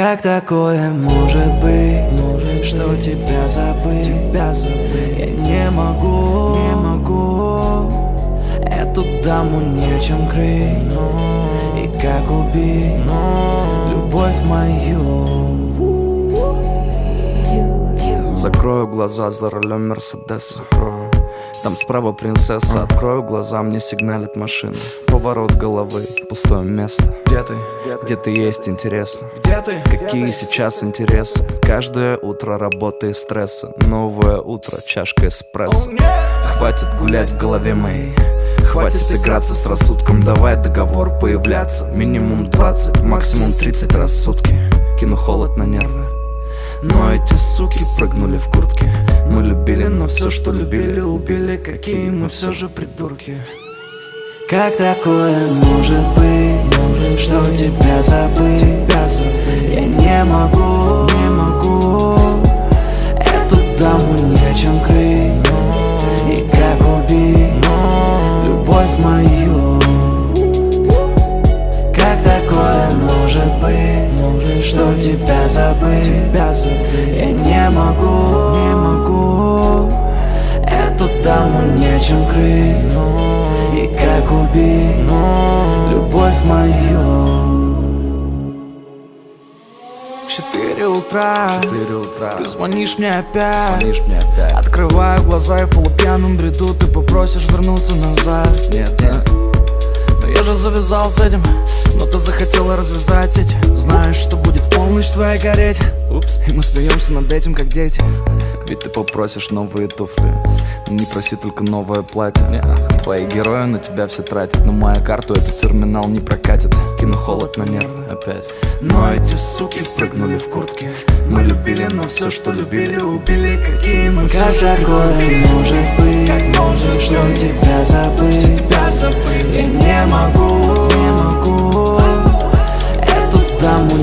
Как такое может быть, что тебя забыть? Я не могу эту даму нечем крыть. И как убить любовь мою? Закрою глаза за рулем Мерседеса. Там справа принцесса. Открою глаза, мне сигналит машина. Поворот головы, пустое место. Где ты? Где ты есть, интересно? Где ты? Какие сейчас интересы? Каждое утро работы и стресса. Новое утро, чашка эспрессо. Хватит гулять в голове моей, хватит играться с рассудком. Давай договор появляться. Минимум 20, максимум 30 раз в сутки. Кину холод на нервы, но эти суки прыгнули в куртки. Мы любили, но все, что любили, убили. Какие мы все же придурки. Как такое может быть, что тебя забыть? Я не могу эту даму нечем крыть. И как убить любовь мою? Как такое может быть, что тебя забыть? Я не могу эту даму нечем крыть. И как убить любовь мою? 4 утра, ты звонишь мне опять. Открываю глаза и в полупьяном бреду ты попросишь вернуться назад. Нет. Но я же завязал с этим, но ты захотела развязать сеть. Знаешь, что будет в полночь твоя гореть. Упс, и мы смеемся над этим, как дети. Ведь ты попросишь новые туфли, но не проси только новое платье. Твои герои на тебя все тратят, но мою карту этот терминал не прокатит. Кину холод на нервы опять. Но эти суки прыгнули в куртки. Мы любили, но все, что любили, убили. Какие мы все же придурки. Как может быть, что тебя забыть? Я не могу эту даму